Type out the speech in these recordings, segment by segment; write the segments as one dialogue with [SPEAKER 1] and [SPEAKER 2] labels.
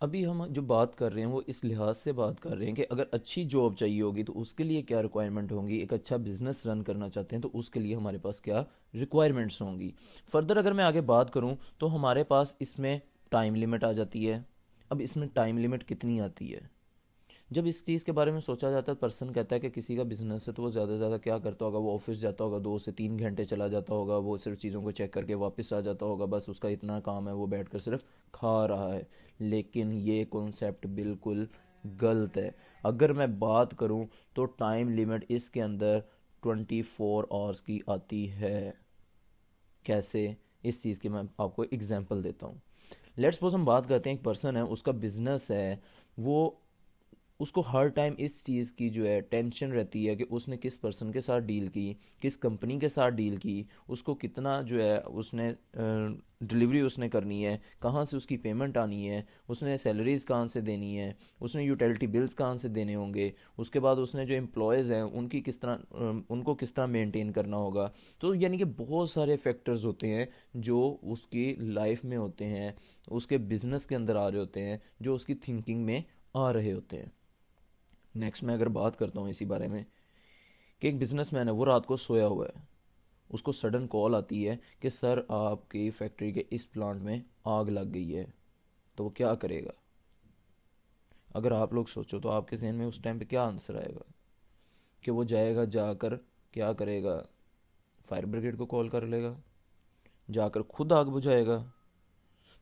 [SPEAKER 1] अभी हम जो बात कर रहे हैं वो इस लिहाज से बात कर रहे हैं कि अगर अच्छी जॉब चाहिए होगी तो उसके लिए क्या रिक्वायरमेंट होंगी, एक अच्छा बिजनेस रन करना चाहते हैं तो उसके लिए हमारे पास क्या रिक्वायरमेंट्स होंगी। फर्दर अगर मैं आगे बात करूं तो हमारे पास इसमें टाइम लिमिट आ जाती है। अब इसमें टाइम लिमिट कितनी आती है? जब इस चीज़ के बारे में सोचा जाता है, पर्सन कहता है कि किसी का बिजनेस है तो वो ज़्यादा से ज़्यादा क्या करता होगा, वो ऑफिस जाता होगा, 2 से 3 घंटे चला जाता होगा, वो सिर्फ चीज़ों को चेक करके वापस आ जाता होगा, बस उसका इतना काम है, वो बैठ कर सिर्फ खा रहा है। लेकिन ये कॉन्सेप्ट बिल्कुल गलत है। अगर मैं बात करूँ तो टाइम लिमिट इसके अंदर 24 आवर्स की आती है। कैसे? इस चीज़ की मैं आपको एग्जांपल देता हूँ। लेट्स सपोज हम बात करते हैं, एक पर्सन है, उसका बिजनेस है, वो उसको हर टाइम इस चीज़ की जो है टेंशन रहती है कि उसने किस पर्सन के साथ डील की, किस कंपनी के साथ डील की, उसको कितना जो है उसने डिलीवरी उसने करनी है, कहाँ से उसकी पेमेंट आनी है, उसने सैलरीज कहाँ से देनी है, उसने यूटिलिटी बिल्स कहाँ से देने होंगे, उसके बाद उसने जो एम्प्लॉयज़ हैं उनकी किस तरह उनको किस तरह मेंटेन करना होगा। तो यानी कि बहुत सारे फैक्टर्स होते हैं जो उसकी लाइफ में होते हैं, उसके बिजनेस के अंदर आ रहे होते हैं, जो उसकी थिंकिंग में आ रहे होते हैं। नेक्स्ट मैं अगर बात करता हूँ इसी बारे में कि एक बिजनेसमैन है, वो रात को सोया हुआ है, उसको सडन कॉल आती है कि सर आपकी फैक्ट्री के इस प्लांट में आग लग गई है। तो वो क्या करेगा? अगर आप लोग सोचो तो आपके जहन में उस टाइम पे क्या आंसर आएगा? कि वो जाएगा, जाकर क्या करेगा? फायर ब्रिगेड को कॉल कर लेगा, जाकर खुद आग बुझाएगा।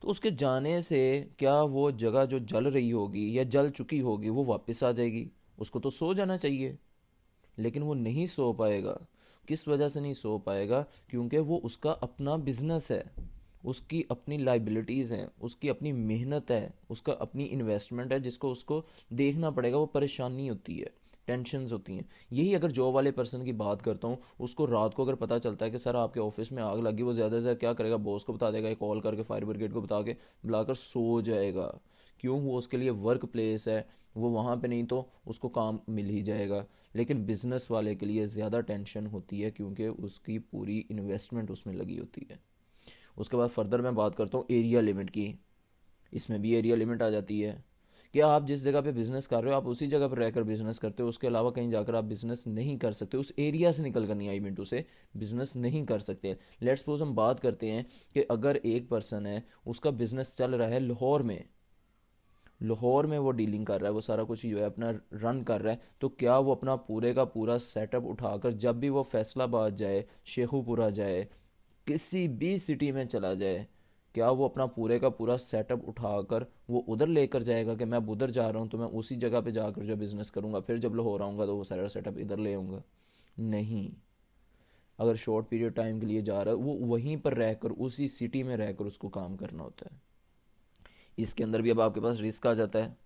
[SPEAKER 1] तो उसके जाने से क्या वो जगह जो जल रही होगी या जल चुकी होगी वो वापस आ जाएगी? उसको तो सो जाना चाहिए, लेकिन वो नहीं सो पाएगा। किस वजह से नहीं सो पाएगा? क्योंकि वो उसका अपना बिजनेस है, उसकी अपनी लाइबिलिटीज़ हैं, उसकी अपनी मेहनत है, उसका अपनी इन्वेस्टमेंट है जिसको उसको देखना पड़ेगा। वो परेशानी होती है, टेंशन्स होती हैं। यही अगर जॉब वाले पर्सन की बात करता हूँ, उसको रात को अगर पता चलता है कि सर आपके ऑफिस में आग लगी, वो ज़्यादा से ज़्यादा क्या करेगा? बॉस को बता देगा, कॉल करके फायर ब्रिगेड को बता के बुलाकर सो जाएगा। क्यों? वो उसके लिए वर्क प्लेस है, वो वहाँ पे नहीं तो उसको काम मिल ही जाएगा। लेकिन बिजनेस वाले के लिए ज़्यादा टेंशन होती है क्योंकि उसकी पूरी इन्वेस्टमेंट उसमें लगी होती है। उसके बाद फर्दर मैं बात करता हूँ एरिया लिमिट की। इसमें भी एरिया लिमिट आ जाती है कि आप जिस जगह पे बिजनेस कर रहे हो आप उसी जगह पर रहकर बिजनेस करते हो, उसके अलावा कहीं जाकर आप बिजनेस नहीं कर सकते, उस एरिया से निकल कर नहीं, आई मीन टू से बिजनेस नहीं कर सकते। लेट्स सपोज हम बात करते हैं कि अगर एक पर्सन है, उसका बिजनेस चल रहा है लाहौर में, लाहौर में वो डीलिंग कर रहा है, वो सारा कुछ जो है अपना रन कर रहा है, तो क्या वो अपना पूरे का पूरा सेटअप उठाकर जब भी वो फैसलाबाद जाए, शेखुपुरा जाए, किसी भी सिटी में चला जाए, क्या वो अपना पूरे का पूरा सेटअप उठाकर वो उधर लेकर जाएगा कि मैं अब उधर जा रहा हूँ तो मैं उसी जगह पे जाकर जो बिज़नेस करूँगा, फिर जब लाहौर आऊँगा तो वो सारा सेटअप इधर ले आऊँगा? नहीं। अगर शॉर्ट पीरियड टाइम के लिए जा रहा है, वो वहीं पर रहकर उसी सिटी में रहकर उसको काम करना होता है। इसके अंदर भी अब आपके पास रिस्क आ जाता है।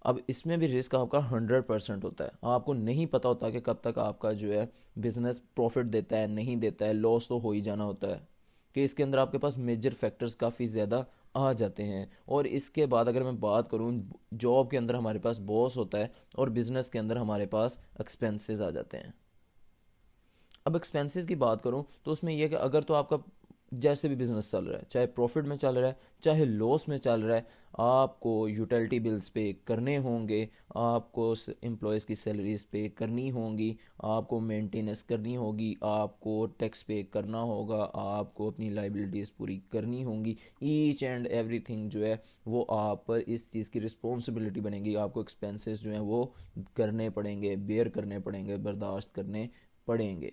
[SPEAKER 1] अब इसमें भी रिस्क आपका 100% होता है। आपको नहीं पता होता कि कब तक आपका जो है बिजनेस प्रॉफिट देता है, नहीं देता है, लॉस तो हो ही जाना होता है। कि इसके अंदर आपके पास मेजर फैक्टर्स काफ़ी ज़्यादा आ जाते हैं। और इसके बाद अगर मैं बात करूँ, जॉब के अंदर हमारे पास बॉस होता है और बिजनेस के अंदर हमारे पास एक्सपेंसेस आ जाते हैं। अब एक्सपेंसेस की बात करूं तो उसमें यह कि अगर तो आपका जैसे भी बिजनेस चल रहा है, चाहे प्रॉफिट में चल रहा है चाहे लॉस में चल रहा है, आपको यूटिलिटी बिल्स पे करने होंगे, आपको एम्प्लॉयज़ की सैलरीज पे करनी होंगी, आपको मेंटेनेंस करनी होगी, आपको टैक्स पे करना होगा, आपको अपनी लाइबिलिटीज़ पूरी करनी होंगी। ईच एंड एवरीथिंग जो है वो आप पर इस चीज़ की रिस्पॉन्सिबिलिटी बनेगी। आपको एक्सपेंसेस जो हैं वो करने पड़ेंगे, बेयर करने पड़ेंगे, बर्दाश्त करने पड़ेंगे।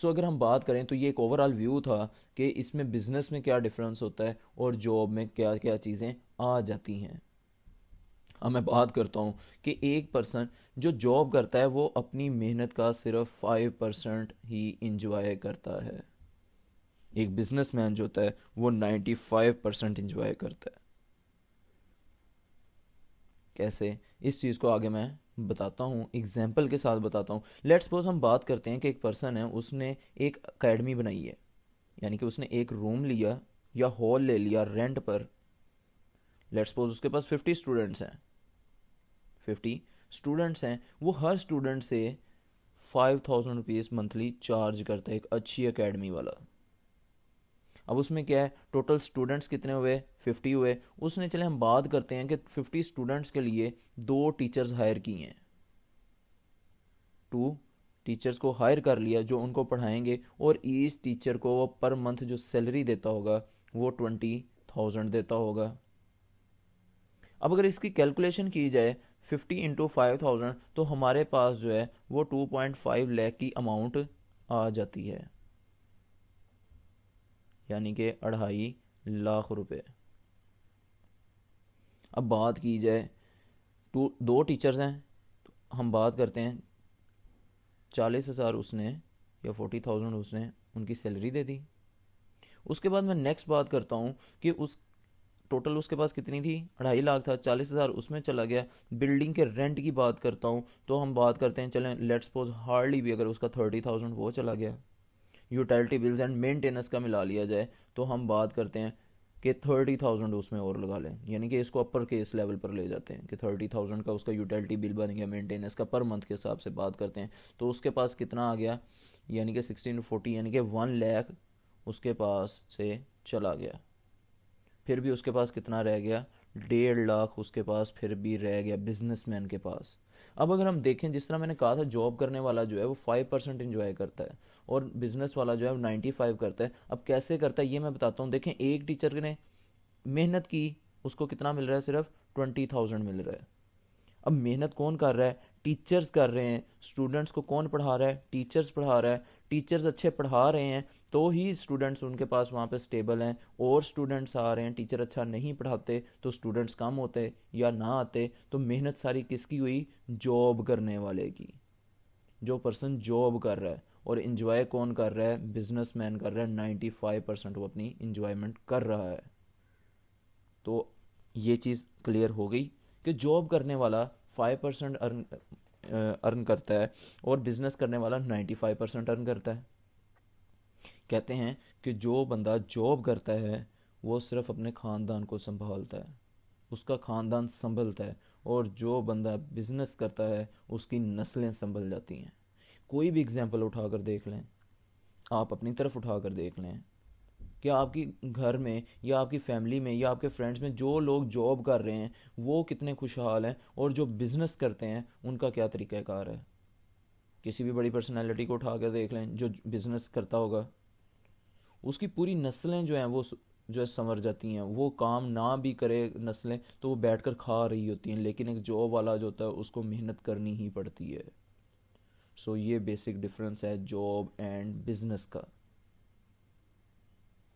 [SPEAKER 1] अगर हम बात करें तो ये एक ओवरऑल व्यू था कि इसमें बिजनेस में क्या डिफरेंस होता है और जॉब में क्या क्या चीज़ें आ जाती हैं। अब मैं बात करता हूँ कि एक पर्सन जो जॉब करता है वो अपनी मेहनत का सिर्फ 5% ही इंजॉय करता है। एक बिजनेसमैन जो होता है वो 95% इंजॉय करता है। कैसे? इस चीज़ को आगे मैं बताता हूँ, एग्जाम्पल के साथ बताता हूँ। लेट्स सपोज हम बात करते हैं कि एक पर्सन है, उसने एक अकेडमी बनाई है, यानी कि उसने एक रूम लिया या हॉल ले लिया रेंट पर। लेट्स सपोज उसके पास 50 स्टूडेंट्स हैं, 50 स्टूडेंट्स हैं, वो हर स्टूडेंट से 5000 रुपीज़ मंथली चार्ज करता है, एक अच्छी अकेडमी वाला। अब उसमें क्या है, टोटल स्टूडेंट्स कितने हुए, 50 हुए। उसने, चले हम बात करते हैं कि 50 स्टूडेंट्स के लिए 2 टीचर्स हायर किए हैं, 2 टीचर्स को हायर कर लिया जो उनको पढ़ाएंगे, और ईच टीचर को वो पर मंथ जो सैलरी देता होगा वो 20,000 देता होगा। अब अगर इसकी कैलकुलेशन की जाए 50 × 5,000, तो हमारे पास जो है वो 2.5 लाख की अमाउंट आ जाती है, यानी कि 2.5 लाख रुपए। अब बात की जाए, 2 टीचर्स हैं, तो हम बात करते हैं 40,000 उसने या 40,000 उसने उनकी सैलरी दे दी। उसके बाद मैं नेक्स्ट बात करता हूँ कि उस टोटल उसके पास कितनी थी, 2.5 लाख था, 40,000 उसमें चला गया। बिल्डिंग के रेंट की बात करता हूँ तो हम बात करते हैं, चलें लेट्स सपोज हार्डली भी अगर उसका 30,000 वो चला गया। यूटिलिटी बिल्स एंड मेंटेनेंस का मिला लिया जाए तो हम बात करते हैं कि 30,000 उसमें और लगा लें, यानी कि इसको अपर केस लेवल पर ले जाते हैं कि 30,000 का उसका यूटिलिटी बिल बन गया, मेंटेनेंस का पर मंथ के हिसाब से बात करते हैं तो उसके पास कितना आ गया, यानी कि 16 × 40 यानी कि 1 लाख उसके पास से चला गया। फिर भी उसके पास कितना रह गया, 1.5 लाख उसके पास फिर भी रह गया बिजनेसमैन के पास। अब अगर हम देखें, जिस तरह मैंने कहा था, जॉब करने वाला जो है वो 5% इंजॉय करता है और बिजनेस वाला जो है वो 95 करता है। अब कैसे करता है ये मैं बताता हूँ। देखें, एक टीचर ने मेहनत की, उसको कितना मिल रहा है, सिर्फ 20,000 मिल रहा है। अब मेहनत कौन कर रहा है, टीचर्स कर रहे हैं। स्टूडेंट्स को कौन पढ़ा रहा है, टीचर्स पढ़ा रहा है। टीचर्स अच्छे पढ़ा रहे हैं तो ही स्टूडेंट्स उनके पास वहाँ पे स्टेबल हैं, और स्टूडेंट्स आ रहे हैं, टीचर अच्छा नहीं पढ़ाते तो स्टूडेंट्स कम होते या ना आते। तो मेहनत सारी किसकी हुई, जॉब करने वाले की। जो पर्सन जॉब कर रहा है, और इंजॉय कौन कर रहा है, बिजनेसमैन कर रहा है। 95% वो अपनी इंजॉयमेंट कर रहा है। तो ये चीज़ क्लियर हो गई कि जॉब करने वाला 5% अर्न करता है और बिजनेस करने वाला 95% अर्न करता है। कहते हैं कि जो बंदा जॉब करता है वो सिर्फ अपने ख़ानदान को संभालता है, उसका ख़ानदान संभलता है, और जो बंदा बिजनेस करता है उसकी नस्लें संभल जाती हैं। कोई भी एग्जांपल उठाकर देख लें, आप अपनी तरफ उठाकर देख लें, क्या आपकी घर में या आपकी फैमिली में या आपके फ्रेंड्स में जो लोग जॉब कर रहे हैं वो कितने खुशहाल हैं, और जो बिजनेस करते हैं उनका क्या तरीक़ाकार है। किसी भी बड़ी पर्सनैलिटी को उठा कर देख लें जो बिजनेस करता होगा, उसकी पूरी नस्लें जो हैं वो जो है संवर जाती हैं। वो काम ना भी करे नस्लें तो वो बैठ कर खा रही होती हैं, लेकिन एक जॉब वाला जो होता है उसको मेहनत करनी ही पड़ती है। सो ये बेसिक डिफरेंस है जॉब एंड बिजनेस का।